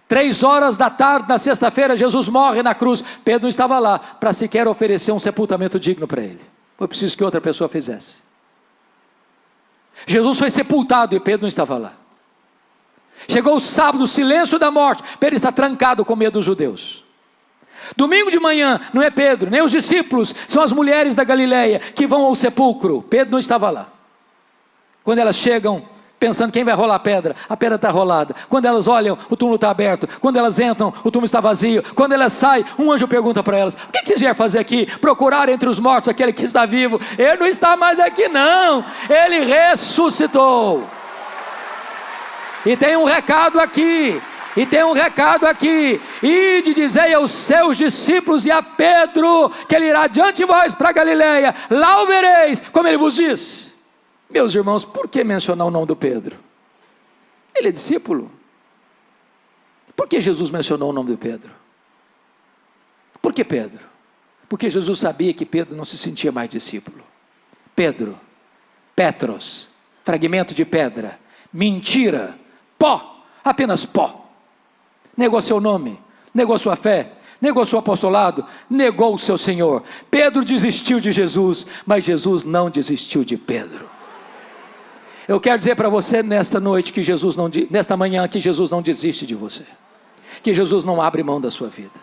3h da tarde, na sexta-feira, Jesus morre na cruz. Pedro não estava lá para sequer oferecer um sepultamento digno para ele. Foi preciso que outra pessoa fizesse. Jesus foi sepultado e Pedro não estava lá. Chegou o sábado, o silêncio da morte. Pedro está trancado com medo dos judeus. Domingo de manhã, não é Pedro, nem os discípulos, são as mulheres da Galileia que vão ao sepulcro. Pedro não estava lá. Quando elas chegam, pensando quem vai rolar a pedra está rolada. Quando elas olham, o túmulo está aberto. Quando elas entram, o túmulo está vazio. Quando elas saem, um anjo pergunta para elas: o que vocês vieram fazer aqui? Procurar entre os mortos aquele que está vivo. Ele não está mais aqui não, ele ressuscitou. E tem um recado aqui, ide dizei aos seus discípulos e a Pedro, que ele irá diante de vós para Galileia, lá o vereis, como ele vos diz. Meus irmãos, por que mencionar o nome do Pedro? Ele é discípulo. Por que Jesus mencionou o nome do Pedro? Por que Pedro? Porque Jesus sabia que Pedro não se sentia mais discípulo. Pedro, Petros, fragmento de pedra, mentira, pó, apenas pó. Negou seu nome, negou sua fé, negou seu apostolado, negou o seu Senhor. Pedro desistiu de Jesus, mas Jesus não desistiu de Pedro. Eu quero dizer para você nesta noite que nesta manhã, que Jesus não desiste de você, que Jesus não abre mão da sua vida.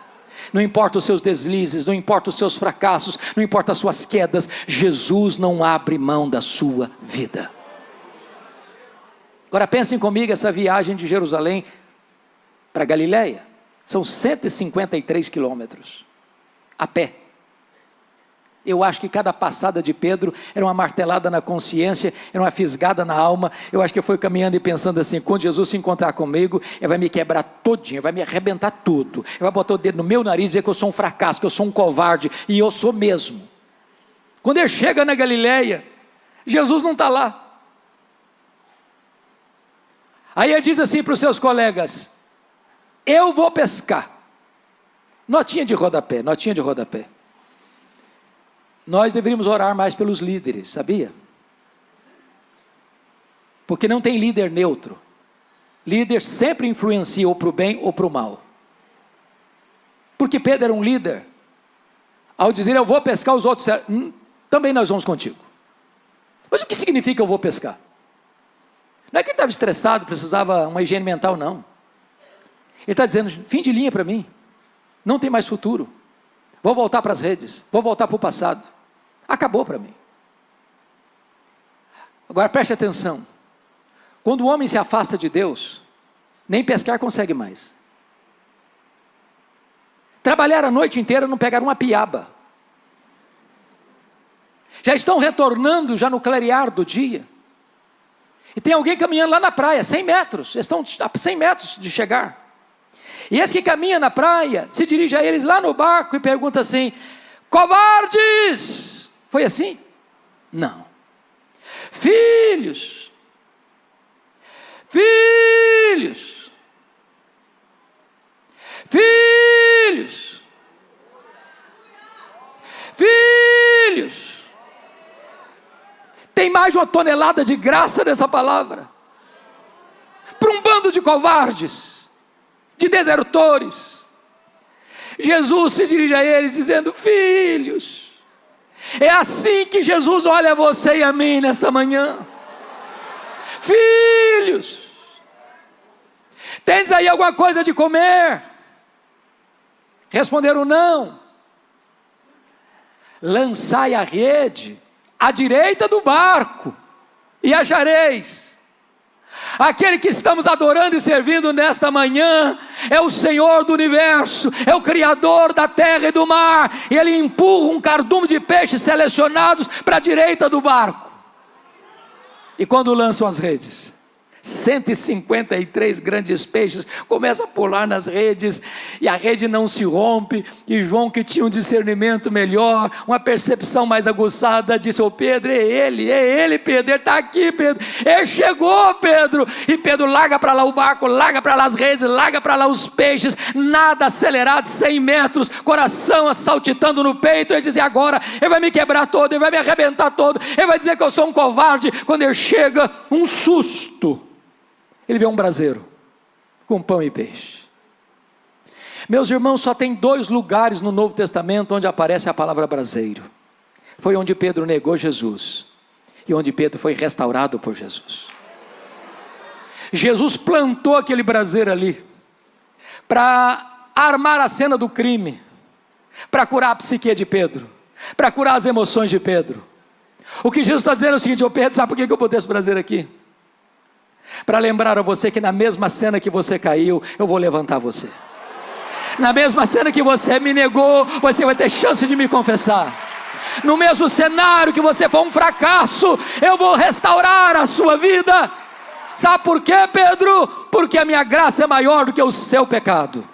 Não importa os seus deslizes, não importa os seus fracassos, não importa as suas quedas, Jesus não abre mão da sua vida. Agora pensem comigo essa viagem de Jerusalém para Galileia, são 153 quilômetros, a pé. Eu acho que cada passada de Pedro era uma martelada na consciência, era uma fisgada na alma. Eu acho que foi caminhando e pensando assim: quando Jesus se encontrar comigo, ele vai me quebrar todinho, vai me arrebentar tudo. Ele vai botar o dedo no meu nariz e dizer que eu sou um fracasso, que eu sou um covarde, e eu sou mesmo. Quando ele chega na Galileia, Jesus não está lá. Aí ele diz assim para os seus colegas: eu vou pescar. Notinha de rodapé. nós deveríamos orar mais pelos líderes, sabia? Porque não tem líder neutro. Líder sempre influencia ou para o bem ou para o mal. Porque Pedro era um líder. Ao dizer eu vou pescar, os outros disseram, também nós vamos contigo. Mas o que significa eu vou pescar? Não é que ele estava estressado, precisava uma higiene mental, não. Ele está dizendo, fim de linha para mim. Não tem mais futuro. Vou voltar para as redes. Vou voltar para o passado. Acabou para mim. Agora preste atenção. Quando o homem se afasta de Deus, nem pescar consegue mais. Trabalhar a noite inteira não pegar uma piaba. Já estão retornando já no clarear do dia. E tem alguém caminhando lá na praia, 100 metros. Eles estão a 100 metros de chegar. E esse que caminha na praia, se dirige a eles lá no barco e pergunta assim, covardes! Foi assim? Não. Filhos! Filhos! Filhos! Filhos! Tem mais de 1 tonelada de graça nessa palavra. Para um bando de covardes, de desertores. Jesus se dirige a eles dizendo, filhos. É assim que Jesus olha a você e a mim nesta manhã. Filhos. Tens aí alguma coisa de comer? Responderam não. Lançai a rede à direita do barco e achareis. Aquele que estamos adorando e servindo nesta manhã é o Senhor do universo, é o Criador da terra e do mar, e Ele empurra um cardume de peixes selecionados para a direita do barco. E quando lançam as redes, 153 grandes peixes começam a pular nas redes, e a rede não se rompe, e João, que tinha um discernimento melhor, uma percepção mais aguçada, disse, ô Pedro, é ele Pedro, ele está aqui Pedro, ele chegou Pedro, e Pedro larga para lá o barco, larga para lá as redes, larga para lá os peixes, nada acelerado, 100 metros, coração saltitando no peito, ele diz, e agora, ele vai me quebrar todo, ele vai me arrebentar todo, ele vai dizer que eu sou um covarde. Quando ele chega, um susto, ele vê um braseiro com pão e peixe. Meus irmãos, só tem 2 lugares no Novo Testamento onde aparece a palavra braseiro. Foi onde Pedro negou Jesus e onde Pedro foi restaurado por Jesus. Jesus plantou aquele braseiro ali para armar a cena do crime, para curar a psique de Pedro, para curar as emoções de Pedro. O que Jesus está dizendo é o seguinte, ô Pedro, sabe por que eu botei esse braseiro aqui? Para lembrar a você que na mesma cena que você caiu, eu vou levantar você. Na mesma cena que você me negou, você vai ter chance de me confessar. No mesmo cenário que você foi um fracasso, eu vou restaurar a sua vida. Sabe por quê, Pedro? Porque a minha graça é maior do que o seu pecado.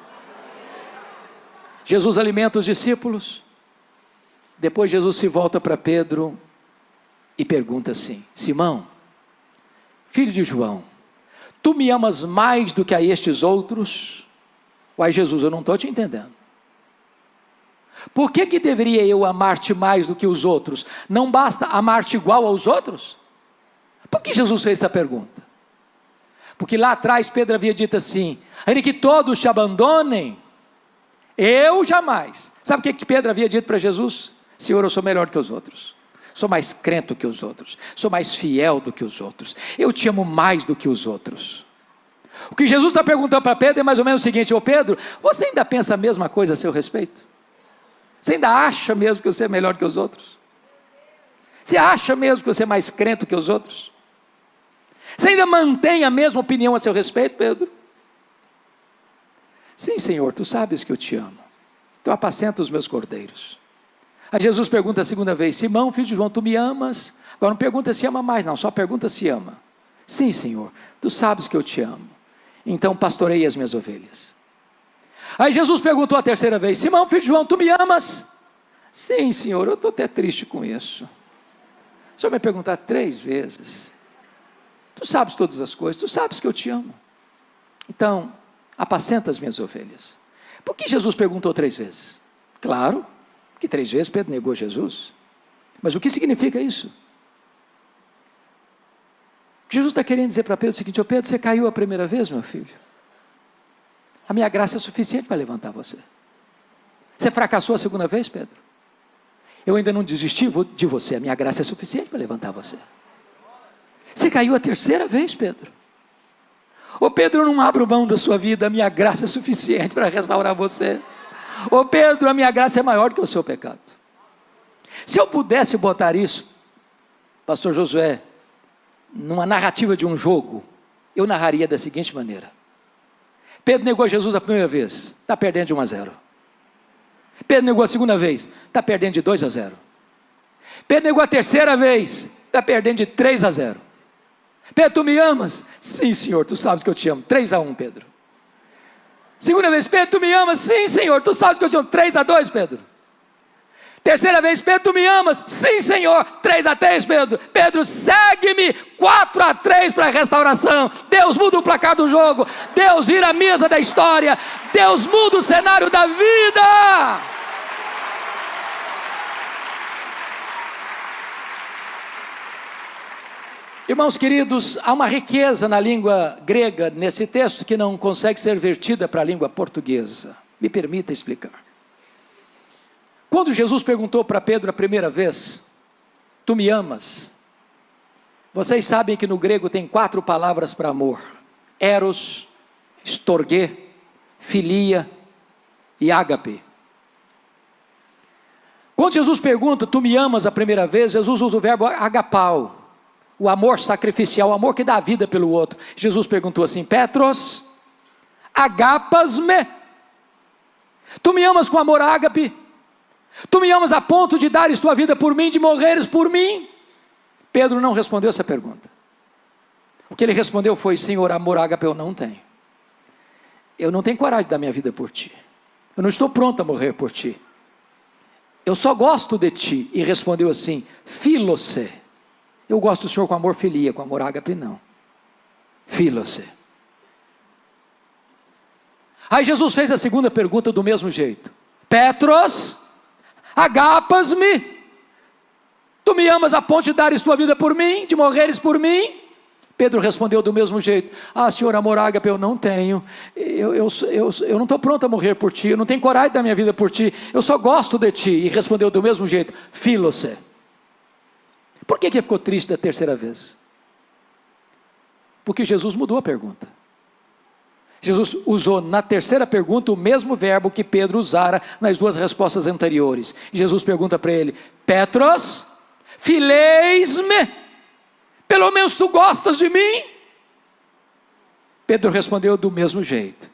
Jesus alimenta os discípulos. Depois Jesus se volta para Pedro e pergunta assim, Simão, filho de João, tu me amas mais do que a estes outros? Uai, Jesus, eu não estou te entendendo. Por que deveria eu amar-te mais do que os outros? Não basta amar-te igual aos outros? Por que Jesus fez essa pergunta? Porque lá atrás Pedro havia dito assim, ainda que todos te abandonem, eu jamais. Sabe o que Pedro havia dito para Jesus? Senhor, eu sou melhor do que os outros. Sou mais crente do que os outros, sou mais fiel do que os outros, eu te amo mais do que os outros. O que Jesus está perguntando para Pedro é mais ou menos o seguinte, ô Pedro, você ainda pensa a mesma coisa a seu respeito? Você ainda acha mesmo que você é melhor do que os outros? Você acha mesmo que você é mais crente do que os outros? Você ainda mantém a mesma opinião a seu respeito, Pedro? Sim, Senhor, tu sabes que eu te amo, então apacenta os meus cordeiros. Aí Jesus pergunta a segunda vez, Simão, filho de João, tu me amas? Agora não pergunta se ama mais não, só pergunta se ama. Sim, Senhor, tu sabes que eu te amo, então pastorei as minhas ovelhas. Aí Jesus perguntou a terceira vez, Simão, filho de João, tu me amas? Sim, Senhor, eu estou até triste com isso. O Senhor vai perguntar 3 vezes. Tu sabes todas as coisas, tu sabes que eu te amo. Então, apacenta as minhas ovelhas. Por que Jesus perguntou 3 vezes? Claro, que 3 vezes Pedro negou Jesus. Mas o que significa isso? Jesus está querendo dizer para Pedro o seguinte: ô Pedro, você caiu a primeira vez, meu filho? A minha graça é suficiente para levantar você. Você fracassou a segunda vez, Pedro? Eu ainda não desisti de você, a minha graça é suficiente para levantar você. Você caiu a terceira vez, Pedro? Ô Pedro, eu não abro mão da sua vida, a minha graça é suficiente para restaurar você. Ô Pedro, a minha graça é maior do que o seu pecado. Se eu pudesse botar isso, pastor Josué, numa narrativa de um jogo, eu narraria da seguinte maneira: Pedro negou Jesus a primeira vez, está perdendo de 1-0. Pedro negou a segunda vez, está perdendo de 2-0. Pedro negou a terceira vez, está perdendo de 3-0. Pedro, tu me amas? Sim, Senhor, tu sabes que eu te amo. 3-1, Pedro. Segunda vez: Pedro, tu me amas? Sim, Senhor, tu sabes que eu te amo. 3-2, Pedro. Terceira vez: Pedro, tu me amas? Sim, Senhor. 3-3, Pedro. Pedro, segue-me. 4-3 para a restauração. Deus muda o placar do jogo. Deus vira a mesa da história. Deus muda o cenário da vida. Irmãos queridos, há uma riqueza na língua grega nesse texto que não consegue ser vertida para a língua portuguesa. Me permita explicar. Quando Jesus perguntou para Pedro a primeira vez: tu me amas? Vocês sabem que no grego tem 4 palavras para amor: eros, storge, filia e ágape. Quando Jesus pergunta: tu me amas a primeira vez? Jesus usa o verbo agapau, o amor sacrificial, o amor que dá a vida pelo outro. Jesus perguntou assim: Petros, agapas-me? Tu me amas com amor ágape? Tu me amas a ponto de dares tua vida por mim, de morreres por mim? Pedro não respondeu essa pergunta. O que ele respondeu foi: Senhor, amor ágape eu não tenho. Eu não tenho coragem de dar minha vida por ti. Eu não estou pronto a morrer por ti. Eu só gosto de ti. E respondeu assim: Filose. Eu gosto do Senhor com amor filia, com amor ágape não. Filose. Aí Jesus fez a segunda pergunta do mesmo jeito: Petros, agapas-me? Tu me amas a ponto de dares tua vida por mim, de morreres por mim? Pedro respondeu do mesmo jeito: Senhor, amor ágape eu não tenho. Eu não estou pronto a morrer por ti. Eu não tenho coragem de dar minha vida por ti. Eu só gosto de ti. E respondeu do mesmo jeito: Filose. Por que ficou triste da terceira vez? Porque Jesus mudou a pergunta. Jesus usou na terceira pergunta o mesmo verbo que Pedro usara nas 2 respostas anteriores. Jesus pergunta para ele: Petros, fileis-me? Pelo menos tu gostas de mim? Pedro respondeu do mesmo jeito: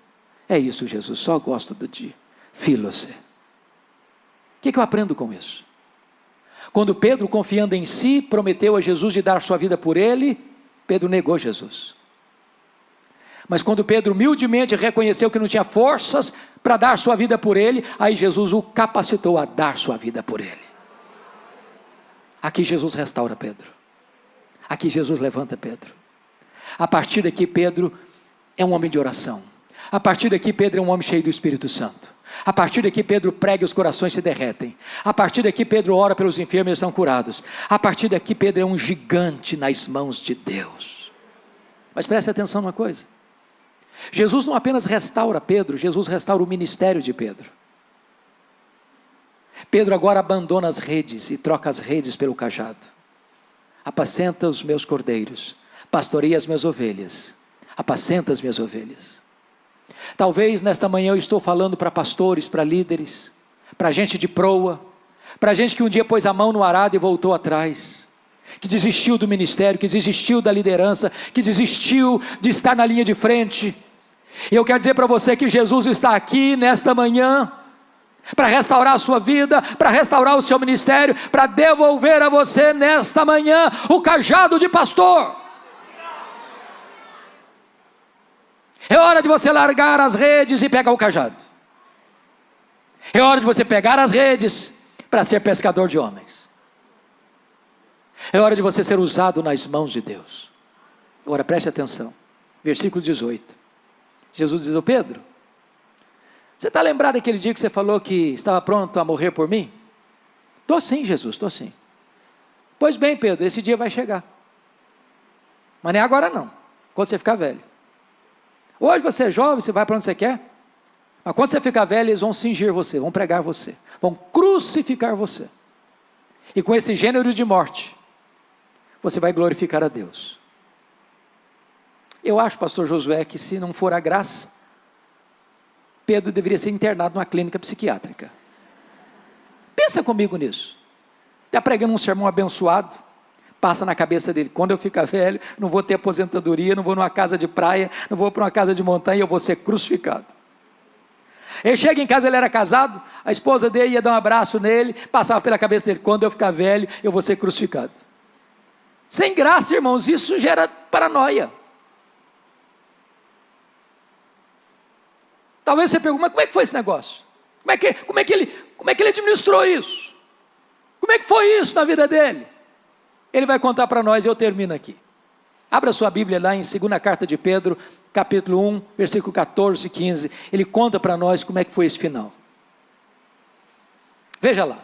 é isso, Jesus, só gosto de ti. Filose. O que eu aprendo com isso? Quando Pedro, confiando em si, prometeu a Jesus de dar sua vida por ele, Pedro negou Jesus. Mas quando Pedro humildemente reconheceu que não tinha forças para dar sua vida por ele, aí Jesus o capacitou a dar sua vida por ele. Aqui Jesus restaura Pedro. Aqui Jesus levanta Pedro. A partir daqui Pedro é um homem de oração. A partir daqui Pedro é um homem cheio do Espírito Santo. A partir daqui Pedro prega e os corações se derretem. A partir daqui Pedro ora pelos enfermos e eles são curados. A partir daqui Pedro é um gigante nas mãos de Deus. Mas preste atenção numa coisa: Jesus não apenas restaura Pedro, Jesus restaura o ministério de Pedro. Pedro agora abandona as redes e troca as redes pelo cajado. Apacenta os meus cordeiros, pastoreia as minhas ovelhas, apacenta as minhas ovelhas. Talvez nesta manhã eu estou falando para pastores, para líderes, para gente de proa, para gente que um dia pôs a mão no arado e voltou atrás, que desistiu do ministério, que desistiu da liderança, que desistiu de estar na linha de frente. E eu quero dizer para você que Jesus está aqui nesta manhã para restaurar a sua vida, para restaurar o seu ministério, para devolver a você nesta manhã o cajado de pastor. É hora de você largar as redes e pegar o cajado. É hora de você pegar as redes para ser pescador de homens. É hora de você ser usado nas mãos de Deus. Agora preste atenção, versículo 18. Jesus diz: ô Pedro, você está lembrado daquele dia que você falou que estava pronto a morrer por mim? Estou sim, Jesus, estou sim. Pois bem, Pedro, esse dia vai chegar. Mas nem agora não, quando você ficar velho. Hoje você é jovem, você vai para onde você quer. Mas quando você ficar velho, eles vão cingir você, vão pregar você, vão crucificar você. E com esse gênero de morte, você vai glorificar a Deus. Eu acho, pastor Josué, que se não for a graça, Pedro deveria ser internado numa clínica psiquiátrica. Pensa comigo nisso. Está pregando um sermão abençoado, passa na cabeça dele, quando eu ficar velho, não vou ter aposentadoria, não vou numa casa de praia, não vou para uma casa de montanha, eu vou ser crucificado. Ele chega em casa, ele era casado, a esposa dele ia dar um abraço nele, passava pela cabeça dele, quando eu ficar velho, eu vou ser crucificado. Sem graça, irmãos, isso gera paranoia. Talvez você pergunte, mas como é que foi esse negócio? Como é que ele administrou isso? Como é que foi isso na vida dele? Ele vai contar para nós e eu termino aqui. Abra sua Bíblia lá em 2ª carta de Pedro, capítulo 1, versículo 14 e 15. Ele conta para nós como é que foi esse final. Veja lá.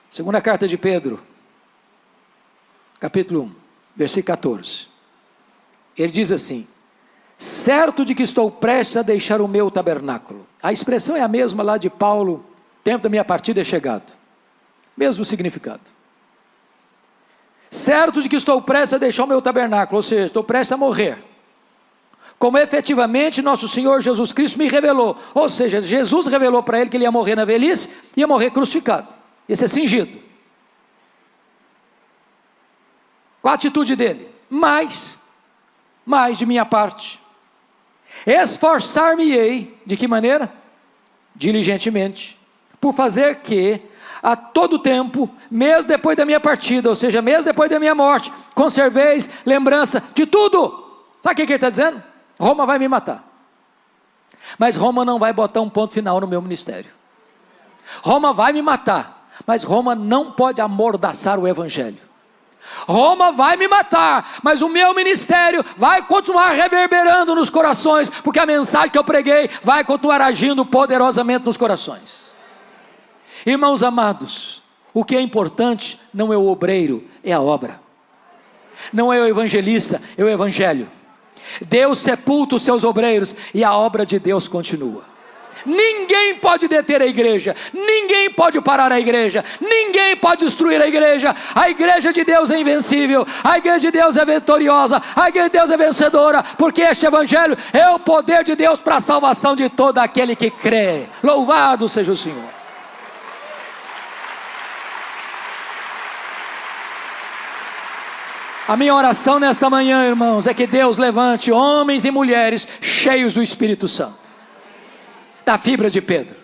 Segunda carta de Pedro, capítulo 1, versículo 14. Ele diz assim: certo de que estou prestes a deixar o meu tabernáculo. A expressão é a mesma lá de Paulo, tempo da minha partida é chegado. Mesmo significado. Certo de que estou prestes a deixar o meu tabernáculo, ou seja, estou prestes a morrer. Como efetivamente nosso Senhor Jesus Cristo me revelou. Ou seja, Jesus revelou para ele que ele ia morrer na velhice, ia morrer crucificado, ia ser cingido. Qual a atitude dele? Mais de minha parte, esforçar-me-ei, de que maneira? Diligentemente, por fazer que, a todo tempo, mesmo depois da minha partida, ou seja, mesmo depois da minha morte, conserveis lembrança de tudo. Sabe o que ele está dizendo? Roma vai me matar, mas Roma não vai botar um ponto final no meu ministério. Roma vai me matar, mas Roma não pode amordaçar o evangelho. Roma vai me matar, mas o meu ministério vai continuar reverberando nos corações, porque a mensagem que eu preguei vai continuar agindo poderosamente nos corações. Irmãos amados, o que é importante não é o obreiro, é a obra. Não é o evangelista, é o evangelho. Deus sepulta os seus obreiros e a obra de Deus continua. Ninguém pode deter a igreja, ninguém pode parar a igreja, ninguém pode destruir a igreja de Deus é invencível, a igreja de Deus é vitoriosa, a igreja de Deus é vencedora, porque este evangelho é o poder de Deus para a salvação de todo aquele que crê. Louvado seja o Senhor. A minha oração nesta manhã, irmãos, é que Deus levante homens e mulheres cheios do Espírito Santo, da fibra de Pedro.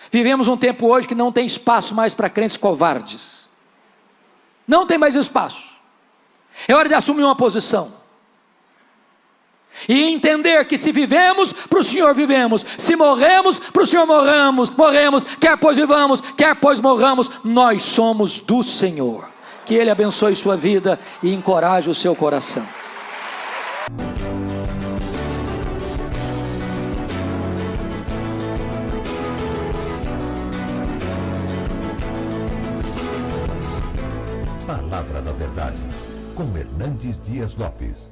Vivemos um tempo hoje que não tem espaço mais para crentes covardes. Não tem mais espaço. É hora de assumir uma posição e entender que se vivemos, para o Senhor vivemos. Se morremos, para o Senhor morremos. Quer pois vivamos, quer pois morramos, nós somos do Senhor. Que Ele abençoe sua vida e encoraje o seu coração. Palavra da Verdade, com Hernandes Dias Lopes.